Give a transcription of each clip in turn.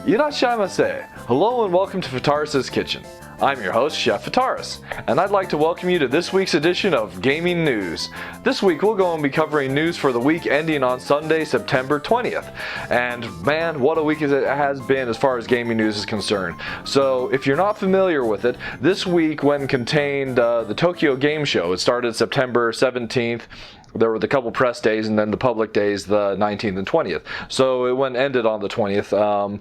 Irashaimase! Hello and welcome to Fitaurus Kitchen. I'm your host, Chef Fitaurus, and I'd like to welcome you to this week's edition of Gaming News. This week we'll go and be covering news for the week ending on Sunday, September 20th. And man, what a week it has been as far as gaming news is concerned. So if you're not familiar with it, this week contained the Tokyo Game Show. It started September 17th. There were the couple press days and then the public days, the 19th and 20th. So it ended on the 20th.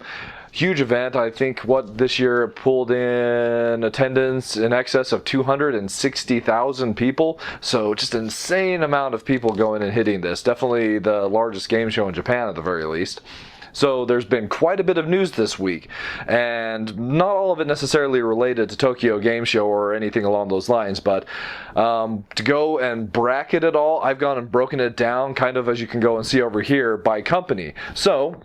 Huge event. I think this year pulled in attendance in excess of 260,000 people. So just an insane amount of people going and hitting this. Definitely the largest game show in Japan at the very least. So there's been quite a bit of news this week, and not all of it necessarily related to Tokyo Game Show or anything along those lines, but to go and bracket it all, I've gone and broken it down, kind of as you can go and see over here, by company. So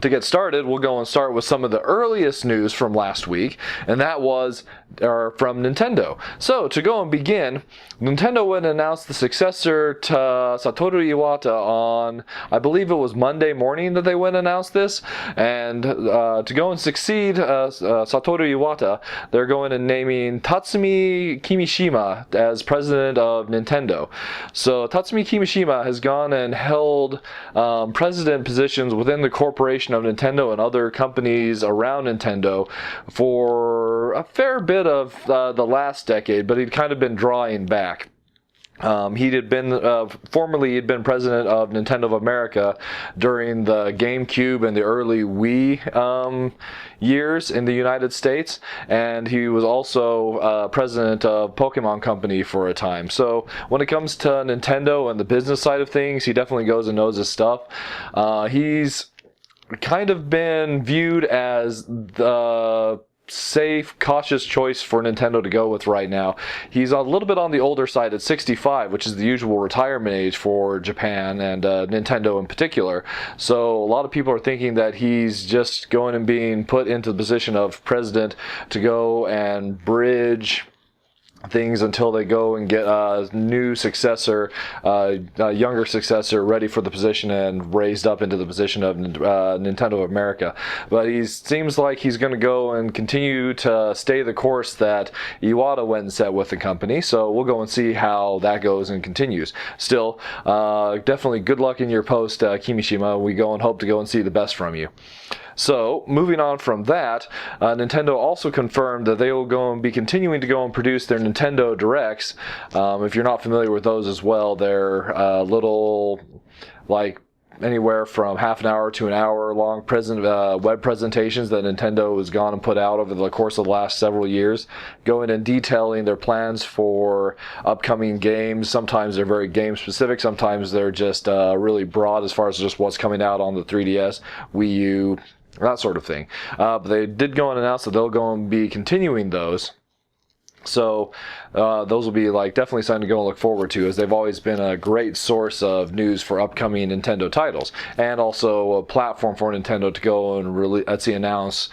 to get started, we'll go and start with some of the earliest news from last week, and that was from Nintendo. So to go and begin, Nintendo went and announced the successor to Satoru Iwata on, I believe it was Monday morning that they went and announced this, and to go and succeed Satoru Iwata, they're going and naming Tatsumi Kimishima as president of Nintendo. So Tatsumi Kimishima has gone and held president positions within the corporation of Nintendo and other companies around Nintendo for a fair bit of the last decade, but he'd kind of been drawing back. Formerly he'd been president of Nintendo of America during the GameCube and the early Wii years in the United States, and he was also president of Pokemon Company for a time. So when it comes to Nintendo and the business side of things, he definitely goes and knows his stuff. He's kind of been viewed as the safe, cautious choice for Nintendo to go with right now. He's a little bit on the older side at 65, which is the usual retirement age for Japan and Nintendo in particular. So a lot of people are thinking that he's just going and being put into the position of president to go and bridge things until they go and get a new successor, a younger successor ready for the position and raised up into the position of Nintendo of America. But he seems like he's going to go and continue to stay the course that Iwata went and set with the company. So we'll go and see how that goes and continues. Still, definitely good luck in your post, Kimishima. We go and hope to go and see the best from you. So, moving on from that, Nintendo also confirmed that they will go and be continuing to go and produce their Nintendo Directs. If you're not familiar with those as well, they're little, like, anywhere from half an hour to an hour long web presentations that Nintendo has gone and put out over the course of the last several years, going and detailing their plans for upcoming games. Sometimes they're very game specific, sometimes they're just really broad as far as just what's coming out on the 3DS, Wii U, that sort of thing. But they did go and announce that they'll go and be continuing those. So those will be definitely something to go and look forward to, as they've always been a great source of news for upcoming Nintendo titles, and also a platform for Nintendo to go and announce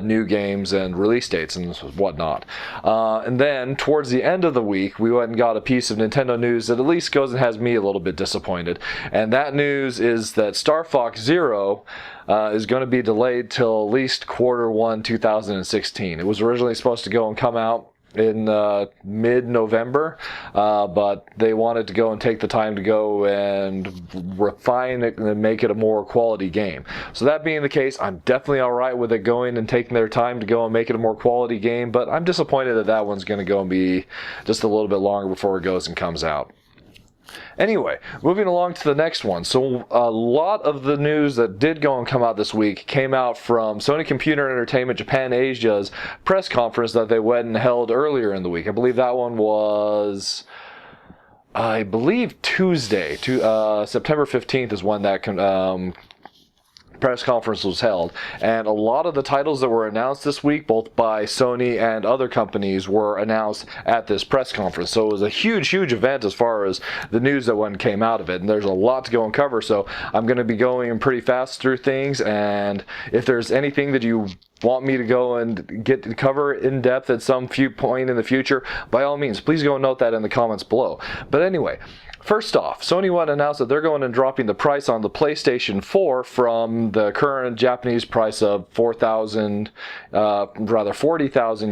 new games and release dates and whatnot. And then towards the end of the week, we went and got a piece of Nintendo news that at least goes and has me a little bit disappointed, and that news is that Star Fox Zero is going to be delayed till at least Q1 2016. It was originally supposed to go and come out in mid-November, but they wanted to go and take the time to go and refine it and make it a more quality game. So that being the case, I'm definitely alright with it going and taking their time to go and make it a more quality game, but I'm disappointed that that one's going to go and be just a little bit longer before it goes and comes out. Anyway, moving along to the next one. So a lot of the news that did go and come out this week came out from Sony Computer Entertainment Japan Asia's press conference that they went and held earlier in the week. I believe that one was, Tuesday. September 15th is when that press conference was held, and a lot of the titles that were announced this week, both by Sony and other companies, were announced at this press conference. So it was a huge event as far as the news that came out of it, and there's a lot to go and cover, so I'm going to be going pretty fast through things, and if there's anything that you want me to go and cover in depth at some point in the future, by all means, please go and note that in the comments below. But anyway, First off, Sony went and announced that they're going and dropping the price on the PlayStation 4 from the current Japanese price of 40,000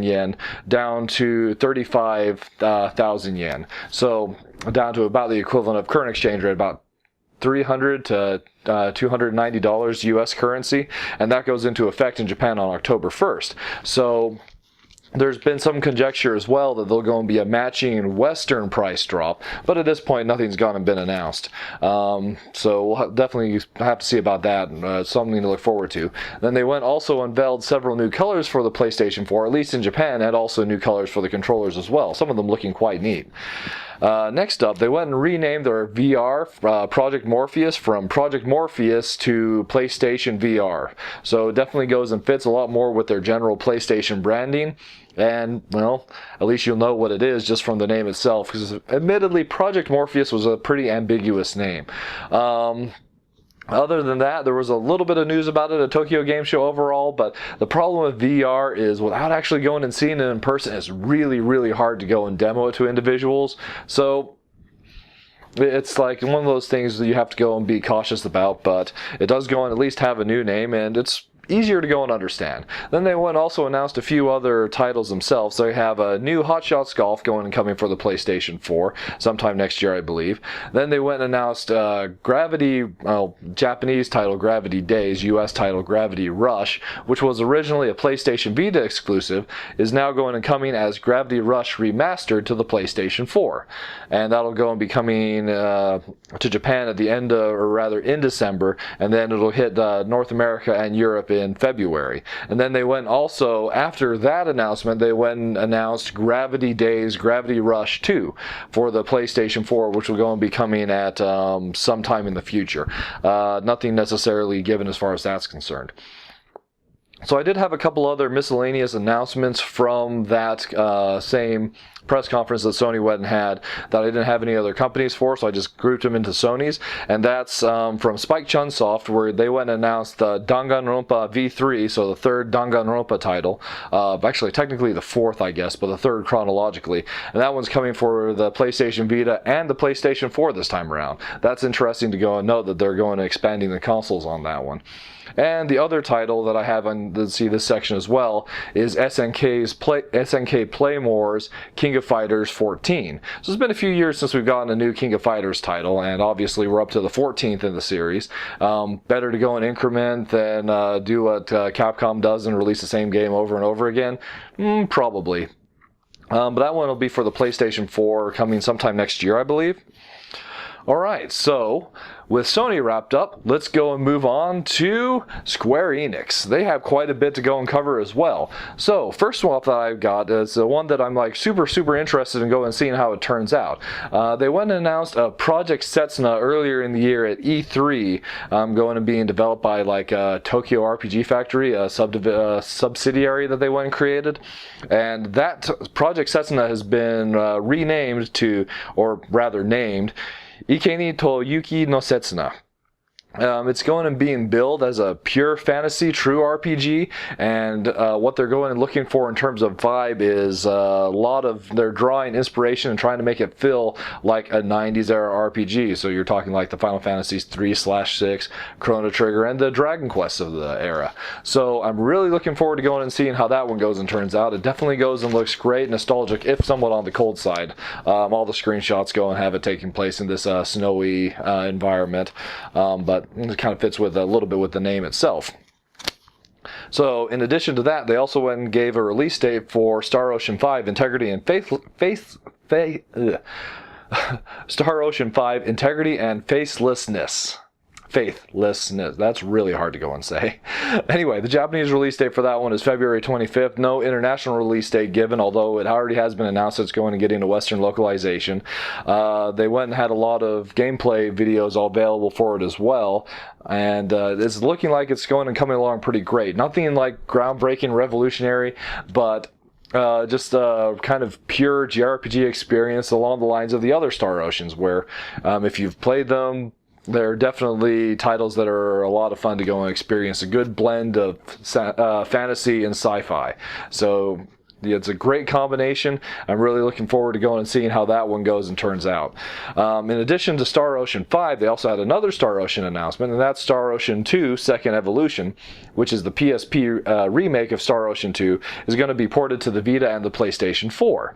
yen down to 35,000 yen. So down to about the equivalent of current exchange rate, about $300 to $290 US currency, and that goes into effect in Japan on October 1st. So there's been some conjecture as well that there'll go and be a matching Western price drop, but at this point nothing's gone and been announced. So we'll definitely have to see about that. Something to look forward to. Then they also unveiled several new colors for the PlayStation 4, at least in Japan, and also new colors for the controllers as well. Some of them looking quite neat. Next up, they went and renamed their VR Project Morpheus from Project Morpheus to PlayStation VR. So it definitely goes and fits a lot more with their general PlayStation branding. And, well, at least you'll know what it is just from the name itself, because admittedly, Project Morpheus was a pretty ambiguous name. Other than that, there was a little bit of news about it at Tokyo Game Show overall, but the problem with VR is without actually going and seeing it in person, it's really, really hard to go and demo it to individuals. So it's like one of those things that you have to go and be cautious about, but it does go and at least have a new name, and it's easier to go and understand. Then they went also announced a few other titles themselves. They have a new Hot Shots Golf going and coming for the PlayStation 4 sometime next year, I believe. Then they went and announced Japanese title Gravity Days, US title Gravity Rush, which was originally a PlayStation Vita exclusive, is now going and coming as Gravity Rush Remastered to the PlayStation 4. And that'll go and be coming to Japan at the end of, or rather in December, and then it'll hit North America and Europe in February. And then they went also, after that announcement, they went and announced Gravity Days Gravity Rush 2 for the PlayStation 4, which will go and be coming at sometime in the future. Nothing necessarily given as far as that's concerned. So I did have a couple other miscellaneous announcements from that same press conference that Sony went and had that I didn't have any other companies for, so I just grouped them into Sony's. And that's from Spike Chunsoft, where they went and announced the Danganronpa V3, so the third Danganronpa title. Actually, technically the fourth, I guess, but the third chronologically. And that one's coming for the PlayStation Vita and the PlayStation 4 this time around. That's interesting to go and note that they're going and expanding the consoles on that one. And the other title that I have on this section as well is SNK Playmore's King of Fighters 14. So it's been a few years since we've gotten a new King of Fighters title, and obviously we're up to the 14th in the series. Better to go and increment than do what Capcom does and release the same game over and over again? Probably. But that one will be for the PlayStation 4 coming sometime next year, I believe. Alright, so with Sony wrapped up, let's go and move on to Square Enix. They have quite a bit to go and cover as well. So, first one that I've got is the one that I'm like super interested in going and seeing how it turns out. They went and announced a Project Setsuna earlier in the year at E3, going and being developed by like Tokyo RPG Factory, a subsidiary that they went and created. And that Project Setsuna has been renamed to, or rather named, Ikeni to Yuki no Setsuna. It's going and being billed as a pure fantasy, true RPG, and what they're going and looking for in terms of vibe is a lot of, they're drawing inspiration and trying to make it feel like a 90s era RPG. So you're talking like the Final Fantasies 3/6, Chrono Trigger, and the Dragon Quest of the era. So I'm really looking forward to going and seeing how that one goes and turns out. It definitely goes and looks great, nostalgic, if somewhat on the cold side. All the screenshots go and have it taking place in this snowy environment, but it kind of fits with a little bit with the name itself. So, in addition to that, they also went and gave a release date for Star Ocean 5 Integrity and Star Ocean 5 Integrity and Faithlessness. That's really hard to go and say. Anyway, the Japanese release date for that one is February 25th. No international release date given, although it already has been announced it's going to get into Western localization. They went and had a lot of gameplay videos all available for it as well, and it's looking like it's going and coming along pretty great. Nothing like groundbreaking, revolutionary, but just a kind of pure JRPG experience along the lines of the other Star Oceans, where if you've played them, they're definitely titles that are a lot of fun to go and experience. A good blend of fantasy and sci-fi. So It's a great combination. I'm really looking forward to going and seeing how that one goes and turns out. In addition to Star Ocean 5, they also had another Star Ocean announcement, and that's Star Ocean 2 Second Evolution, which is the PSP remake of Star Ocean 2, is going to be ported to the Vita and the PlayStation 4.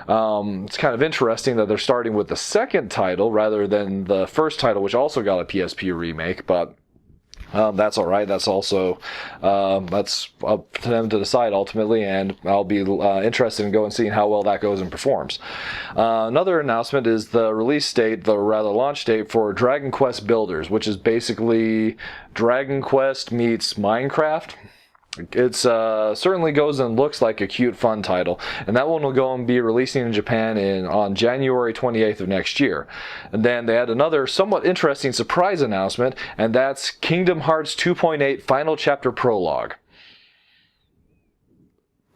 It's kind of interesting that they're starting with the second title rather than the first title, which also got a PSP remake, but that's all right. That's also that's up to them to decide ultimately, and I'll be interested in going and seeing how well that goes and performs. Another announcement is the release date, the rather launch date for Dragon Quest Builders, which is basically Dragon Quest meets Minecraft. It's certainly goes and looks like a cute, fun title, and that one will go and be releasing in Japan on January 28th of next year. And then they had another somewhat interesting surprise announcement, and that's Kingdom Hearts 2.8 Final Chapter Prologue.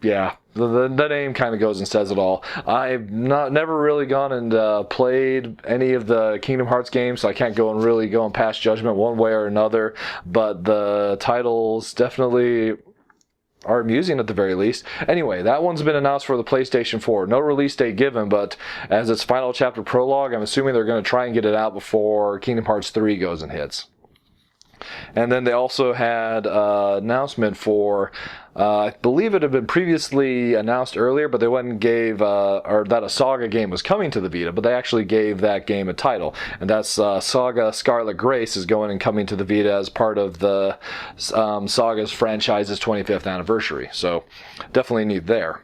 Yeah, the name kind of goes and says it all. I've never really gone and played any of the Kingdom Hearts games, so I can't go and pass judgment one way or another, but the titles definitely are amusing at the very least. Anyway, that one's been announced for the PlayStation 4. No release date given, but as its Final Chapter Prologue, I'm assuming they're going to try and get it out before Kingdom Hearts 3 goes and hits. And then they also had an announcement for, I believe it had been previously announced earlier, but they went and gave, or that a Saga game was coming to the Vita, but they actually gave that game a title. And that's Saga Scarlet Grace is going and coming to the Vita as part of the Saga's franchise's 25th anniversary. So definitely neat there.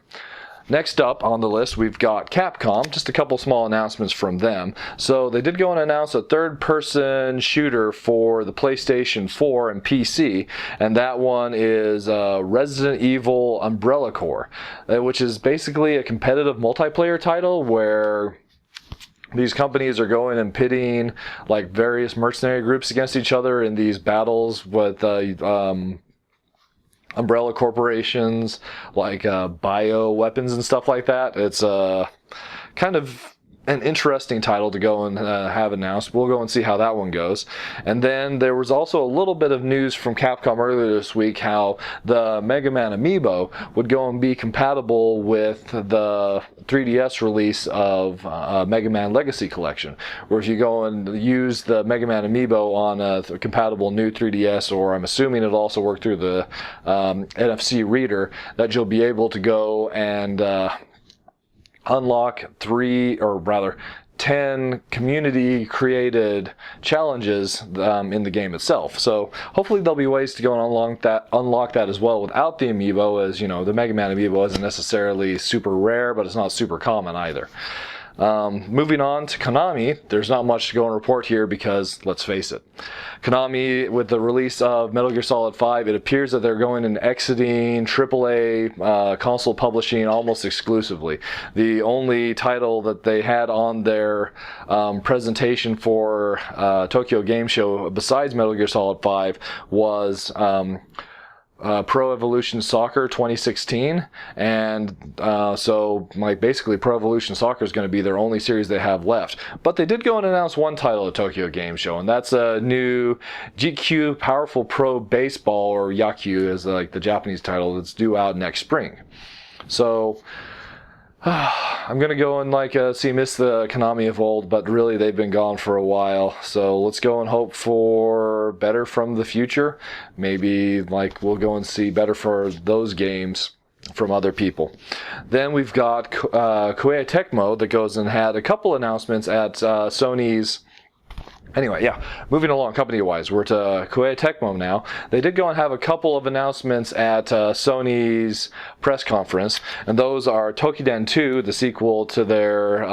Next up on the list, we've got Capcom, just a couple small announcements from them. So they did go and announce a third-person shooter for the PlayStation 4 and PC, and that one is Resident Evil Umbrella Corps, which is basically a competitive multiplayer title where these companies are going and pitting like various mercenary groups against each other in these battles with umbrella corporations, like bio weapons and stuff like that. It's kind of an interesting title to go and have announced. We'll go and see how that one goes. And then there was also a little bit of news from Capcom earlier this week how the Mega Man Amiibo would go and be compatible with the 3DS release of Mega Man Legacy Collection, where if you go and use the Mega Man Amiibo on a compatible new 3DS, or I'm assuming it'll also work through the NFC reader, that you'll be able to go and unlock 10 community-created challenges in the game itself. So hopefully there'll be ways to go and unlock that as well without the Amiibo, as you know, the Mega Man Amiibo isn't necessarily super rare, but it's not super common either. Moving on to Konami, there's not much to go and report here because, let's face it, Konami, with the release of Metal Gear Solid 5, it appears that they're going and exiting AAA console publishing almost exclusively. The only title that they had on their presentation for Tokyo Game Show besides Metal Gear Solid 5 was Pro Evolution Soccer 2016, and so like basically Pro Evolution Soccer is going to be their only series they have left. But they did go and announce one title at Tokyo Game Show, and that's a new GQ Powerful Pro Baseball, or Yakyu is like the Japanese title, that's due out next spring. So I'm going to go and miss the Konami of old, but really they've been gone for a while. So let's go and hope for better from the future. Maybe we'll go and see better for those games from other people. Then we've got Koei Tecmo that goes and had a couple announcements at Sony's. Anyway, yeah, moving along company-wise, we're to Koei Tecmo now. They did go and have a couple of announcements at Sony's press conference, and those are Tokiden 2, the sequel to their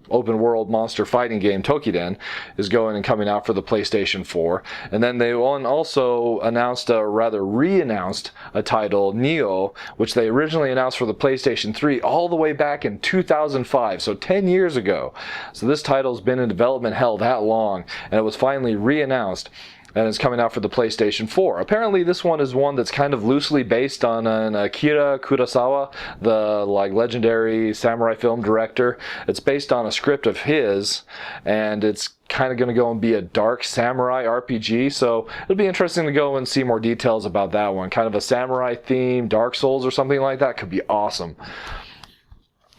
open-world monster fighting game Tokiden, is going and coming out for the PlayStation 4. And then they also announced, re-announced a title, Neo, which they originally announced for the PlayStation 3 all the way back in 2005, so 10 years ago. So this title's been in development hell that long, and it was finally re-announced. and it's coming out for the PlayStation 4. Apparently, this one is one that's kind of loosely based on an Akira Kurosawa, the legendary samurai film director. It's based on a script of his, and it's kind of going to go and be a dark samurai RPG, so it'll be interesting to go and see more details about that one. Kind of a samurai theme, Dark Souls or something like that could be awesome.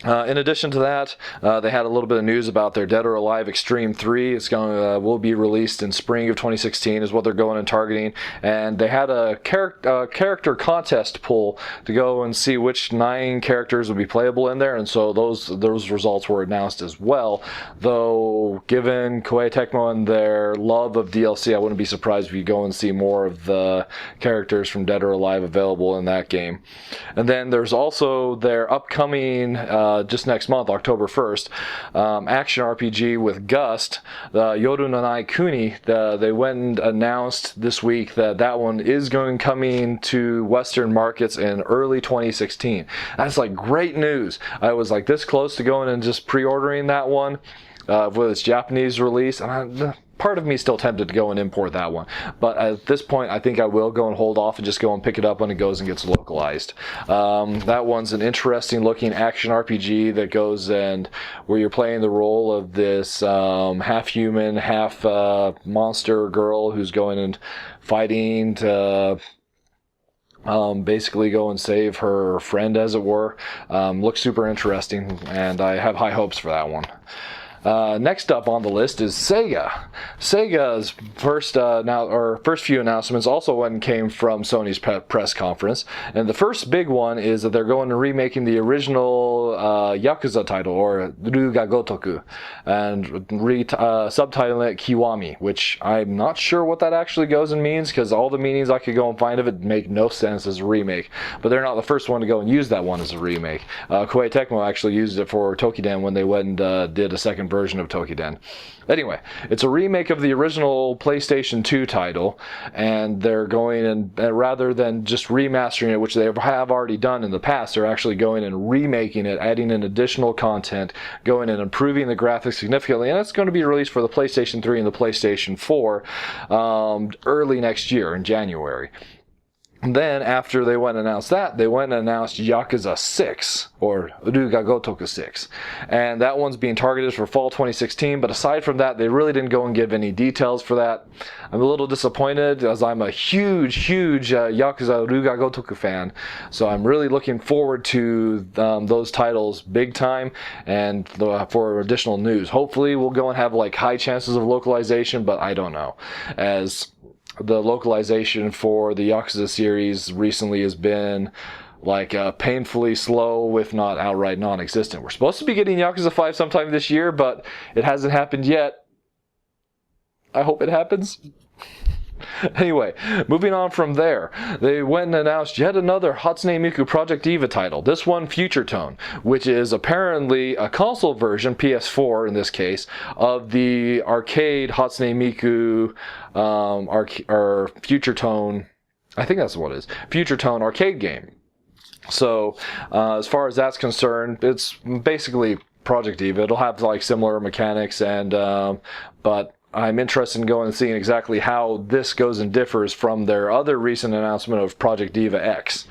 In addition to that, they had a little bit of news about their Dead or Alive Extreme 3. It's going will be released in spring of 2016 is what they're going and targeting. And they had a character contest poll to go and see which 9 characters would be playable in there, and so those results were announced as well. Though, given Koei Tecmo and their love of DLC, I wouldn't be surprised if you go and see more of the characters from Dead or Alive available in that game. And then there's also their upcoming just next month, October 1st, action RPG with Gust, Yoru no Nai Kuni. They went and announced this week that one is coming to Western markets in early 2016. That's like great news. I was like this close to going and just pre-ordering that one with its Japanese release, and part of me still tempted to go and import that one, but at this point I think I will go and hold off and just go and pick it up when it goes and gets localized. That one's an interesting looking action RPG that goes and where you're playing the role of this half human, half monster girl who's going and fighting to basically go and save her friend, as it were. Looks super interesting, and I have high hopes for that one. Next up on the list is Sega. Sega's first few announcements also came from Sony's press conference, and the first big one is that they're going to remaking the original Yakuza title, or Ruga Gotoku, and subtitling it Kiwami, which I'm not sure what that actually goes and means, because all the meanings I could go and find of it make no sense as a remake. But they're not the first one to go and use that one as a remake. Koei Tecmo actually used it for Tokiden when they went and did a second version of Tokiden. Anyway, it's a remake of the original PlayStation 2 title, and they're going and rather than just remastering it, which they have already done in the past, they're actually going and remaking it, adding in additional content, going and improving the graphics significantly, and it's going to be released for the PlayStation 3 and the PlayStation 4 early next year in January. And then, after they went and announced that, they went and announced Yakuza 6, or Ruga Gotoku 6. And that one's being targeted for fall 2016, but aside from that, they really didn't go and give any details for that. I'm a little disappointed, as I'm a huge Yakuza Ruga Gotoku fan. So I'm really looking forward to those titles big time, and for additional news. Hopefully, we'll go and have high chances of localization, but I don't know. As the localization for the Yakuza series recently has been painfully slow, if not outright non-existent. We're supposed to be getting Yakuza 5 sometime this year, but it hasn't happened yet. I hope it happens. Anyway, moving on from there, they went and announced yet another Hatsune Miku Project Diva title, this one Future Tone, which is apparently a console version, PS4 in this case, of the arcade Hatsune Miku or Future Tone, I think that's what it is, Future Tone arcade game. So, as far as that's concerned, it's basically Project Diva. It'll have similar mechanics, and but I'm interested in going and seeing exactly how this goes and differs from their other recent announcement of Project Diva X.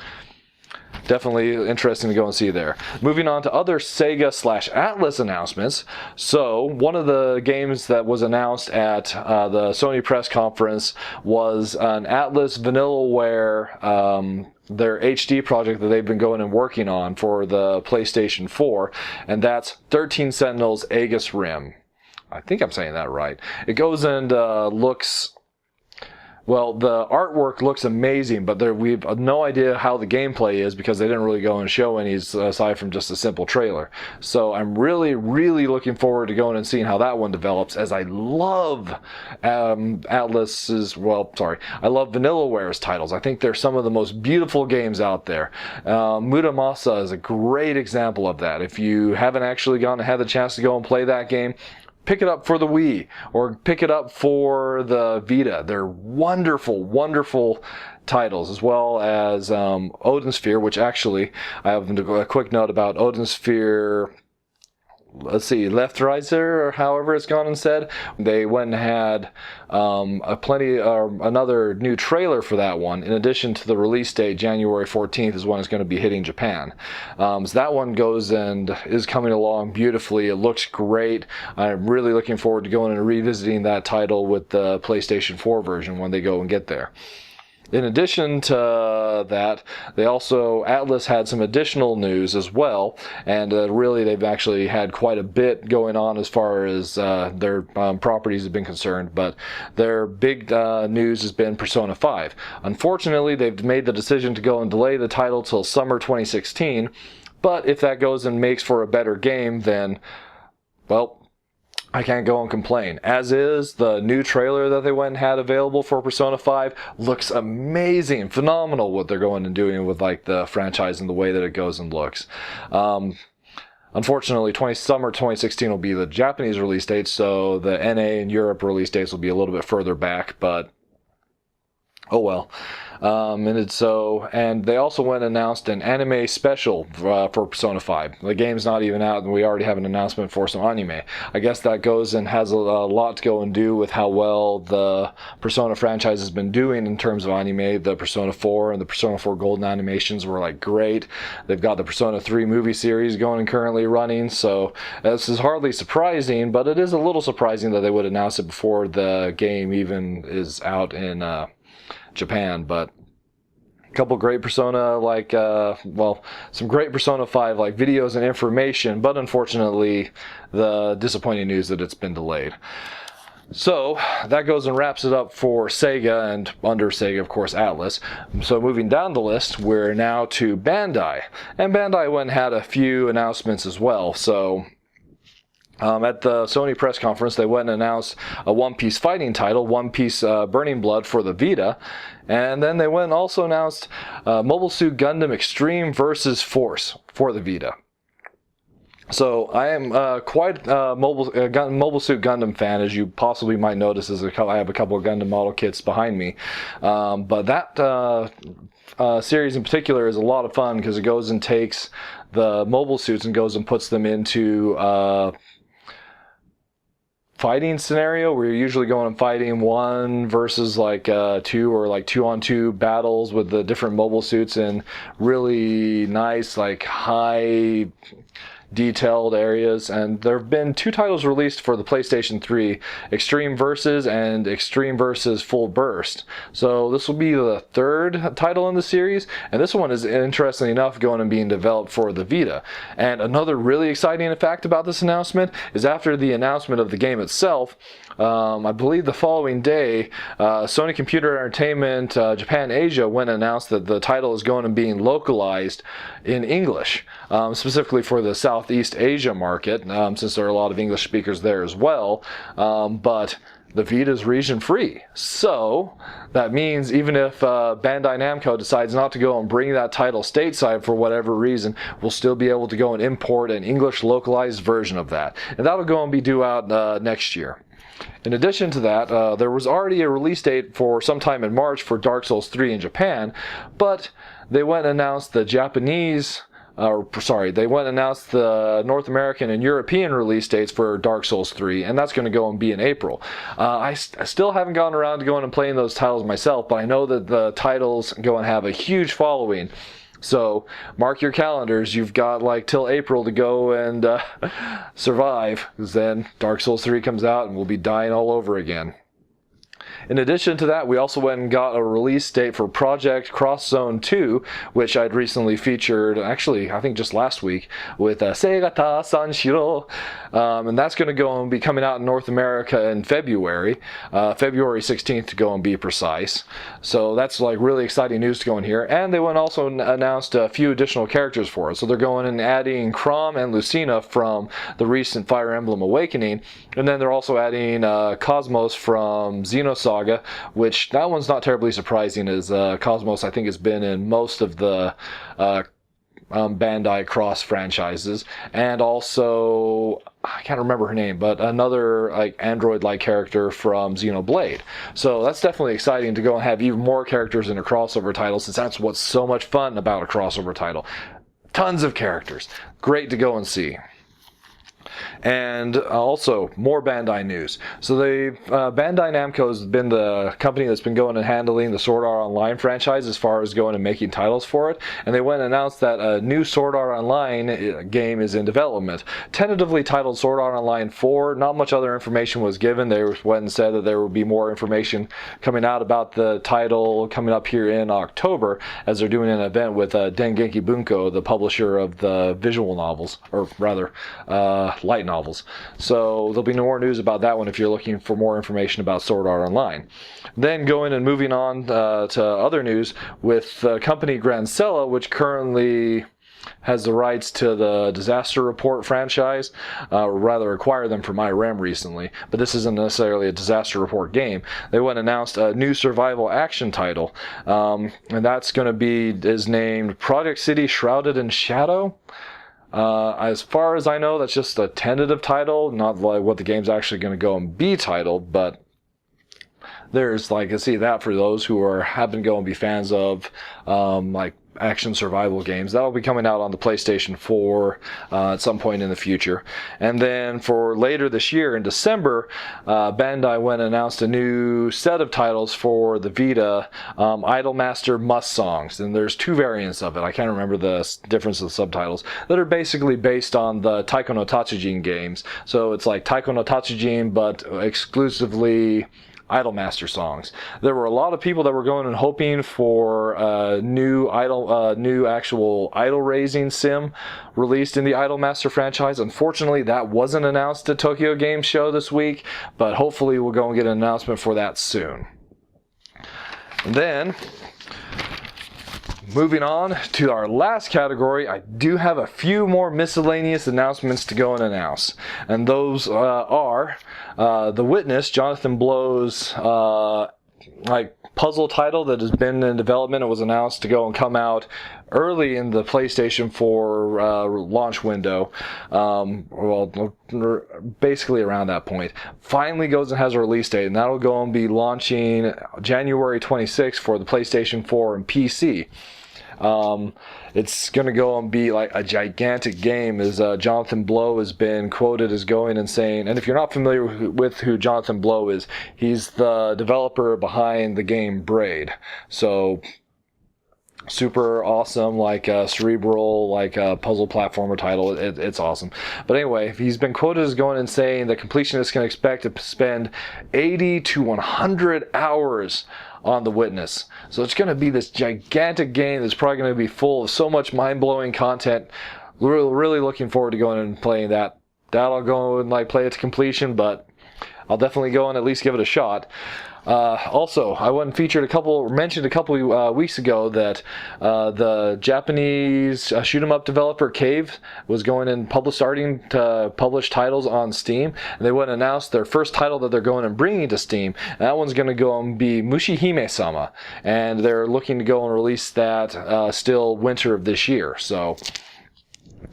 Definitely interesting to go and see there. Moving on to other Sega/Atlas announcements. So, one of the games that was announced at the Sony press conference was an Atlas Vanillaware their HD project that they've been going and working on for the PlayStation 4, and that's 13 Sentinels Aegis Rim. I think I'm saying that right. It goes and looks... Well, the artwork looks amazing, but we have no idea how the gameplay is because they didn't really go and show any aside from just a simple trailer. So I'm really looking forward to going and seeing how that one develops, as I love I love Vanillaware's titles. I think they're some of the most beautiful games out there. Muramasa is a great example of that. If you haven't actually had the chance to go and play that game, pick it up for the Wii, or pick it up for the Vita. They're wonderful titles, as well as Odin Sphere, which actually, I have a quick note about Odin Sphere let's see, Leftriser, or however it's gone and said. They went and had another new trailer for that one, in addition to the release date, January 14th is when it's going to be hitting Japan. So that one goes and is coming along beautifully. It looks great. I'm really looking forward to going and revisiting that title with the PlayStation 4 version when they go and get there. In addition to that, they also, Atlas had some additional news as well, and really they've actually had quite a bit going on as far as their properties have been concerned, but their big news has been Persona 5. Unfortunately, they've made the decision to go and delay the title till summer 2016, but if that goes and makes for a better game, then, well, I can't go and complain. As is, the new trailer that they went and had available for Persona 5 looks amazing, phenomenal what they're going and doing with like the franchise and the way that it goes and looks. Unfortunately, summer 2016 will be the Japanese release date, so the NA and Europe release dates will be a little bit further back, but oh well. And they also went and announced an anime special for Persona 5. The game's not even out, and we already have an announcement for some anime. I guess that goes and has a lot to go and do with how well the Persona franchise has been doing in terms of anime. The Persona 4 and the Persona 4 Golden animations were like great. They've got the Persona 3 movie series going and currently running, so this is hardly surprising, but it is a little surprising that they would announce it before the game even is out in Japan. But a couple great Persona, some great Persona 5 like videos and information, but unfortunately the disappointing news that it's been delayed. So that goes and wraps it up for Sega, and under Sega, of course, Atlas. So moving down the list, we're now to Bandai, and Bandai went and had a few announcements as well. So at the Sony press conference, they went and announced a One Piece fighting title, One Piece Burning Blood for the Vita, and then they went and also announced Mobile Suit Gundam Extreme vs. Force for the Vita. So I am quite a Mobile Suit Gundam fan, as you possibly might notice, as I have a couple of Gundam model kits behind me. But that series in particular is a lot of fun because it goes and takes the mobile suits and goes and puts them into fighting scenario where you're usually going and fighting one versus like two, or like 2-on-2 battles with the different mobile suits in really nice, like high detailed areas. And there have been two titles released for the PlayStation 3, Extreme Versus and Extreme Versus Full Burst. So this will be the third title in the series, and this one is, interestingly enough, going and being developed for the Vita. And another really exciting fact about this announcement is after the announcement of the game itself, I believe the following day, Sony Computer Entertainment Japan Asia went and announced that the title is going and being localized in English, specifically for the Southeast Asia market, since there are a lot of English speakers there as well, but the Vita is region free. So that means even if Bandai Namco decides not to go and bring that title stateside for whatever reason, we'll still be able to go and import an English localized version of that, and that'll go and be due out next year. In addition to that, there was already a release date for sometime in March for Dark Souls 3 in Japan, but they went and announced the they went and announced the North American and European release dates for Dark Souls 3, and that's going to go and be in April. I still haven't gotten around to going and playing those titles myself, but I know that the titles go and have a huge following. So mark your calendars, you've got like till April to go and survive, because then Dark Souls 3 comes out and we'll be dying all over again. In addition to that, we also went and got a release date for Project Cross Zone 2, which I'd recently featured, actually, I think just last week, with Seigata Sanshiro. And that's going to go and be coming out in North America in February, February 16th to go and be precise. So that's like really exciting news to go in here. And they went also announced a few additional characters for it. So they're going and adding Chrom and Lucina from the recent Fire Emblem Awakening. And then they're also adding Cosmos from Xenosaga, which that one's not terribly surprising, as Cosmos I think has been in most of the Bandai Cross franchises, and also I can't remember her name, but another like android-like character from Xenoblade. So that's definitely exciting to go and have even more characters in a crossover title, since that's what's so much fun about a crossover title. Tons of characters, great to go and see. And also, more Bandai news. So Bandai Namco has been the company that's been going and handling the Sword Art Online franchise as far as going and making titles for it. And they went and announced that a new Sword Art Online game is in development. Tentatively titled Sword Art Online 4. Not much other information was given. They went and said that there would be more information coming out about the title coming up here in October, as they're doing an event with Dengeki Bunko, the publisher of the visual novels, or rather, light novels. So there'll be more news about that one if you're looking for more information about Sword Art Online. Then going and moving on to other news with the company Grancella, which currently has the rights to the Disaster Report franchise, or rather acquired them from IRM recently, but this isn't necessarily a Disaster Report game. They went and announced a new survival action title, and that's going to be, is named Project City Shrouded in Shadow. As far as I know, that's just a tentative title, not like what the game's actually going to go and be titled, but there's, like, I see that for those who have been going to be fans of, like, action survival games. That'll be coming out on the PlayStation 4 at some point in the future. And then for later this year, in December, Bandai went and announced a new set of titles for the Vita, Idolmaster Must Songs. And there's two variants of it. I can't remember the difference of the subtitles, that are basically based on the Taiko no Tatsujin games. So it's like Taiko no Tatsujin, but exclusively Idolmaster songs. There were a lot of people that were going and hoping for a new actual idol raising sim released in the Idolmaster franchise. Unfortunately, that wasn't announced at Tokyo Game Show this week, but hopefully we'll go and get an announcement for that soon. And then, moving on to our last category, I do have a few more miscellaneous announcements to go and announce. And those are The Witness, Jonathan Blow's puzzle title that has been in development. It was announced to go and come out early in the PlayStation 4 launch window. Basically around that point. Finally goes and has a release date, and that'll go and be launching January 26th for the PlayStation 4 and PC. It's going to go and be like a gigantic game, as Jonathan Blow has been quoted as going and saying, and if you're not familiar with who Jonathan Blow is, he's the developer behind the game Braid. So, super awesome, like a cerebral, like a puzzle platformer title. It's awesome. But anyway, he's been quoted as going and saying the completionists can expect to spend 80 to 100 hours on The Witness. So it's going to be this gigantic game that's probably going to be full of so much mind-blowing content. Really looking forward to going and playing that. I'll go and play it to completion, but I'll definitely go and at least give it a shot. Also, I mentioned a couple weeks ago that the Japanese shoot 'em up developer Cave was going and starting to publish titles on Steam, and they went and announced their first title that they're going and bringing to Steam. And that one's going to go and be Mushihime-sama, and they're looking to go and release that still winter of this year. So,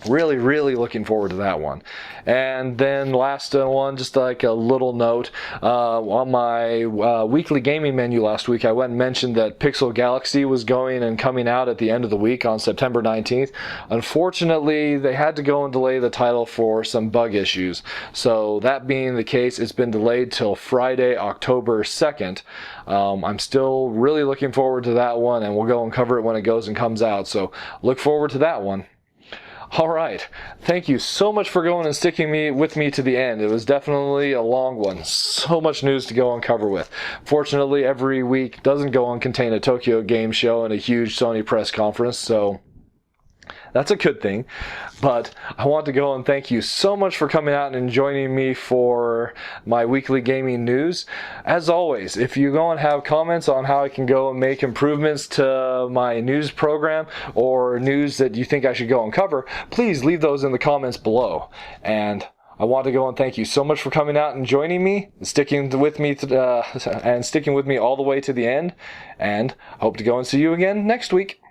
really looking forward to that one. And then last one, just like a little note, on my weekly gaming menu last week, I went and mentioned that Pixel Galaxy was going and coming out at the end of the week on September 19th. Unfortunately, they had to go and delay the title for some bug issues. So that being the case, it's been delayed till Friday, October 2nd. I'm still really looking forward to that one, and we'll go and cover it when it goes and comes out. So look forward to that one. Alright, thank you so much for going and sticking with me to the end. It was definitely a long one. So much news to go and cover with. Fortunately, every week doesn't go and contain a Tokyo Game Show and a huge Sony press conference, so that's a good thing. But I want to go and thank you so much for coming out and joining me for my weekly gaming news. As always, if you go and have comments on how I can go and make improvements to my news program, or news that you think I should go and cover, please leave those in the comments below. And I want to go and thank you so much for coming out and joining me, sticking with me all the way to the end. And hope to go and see you again next week.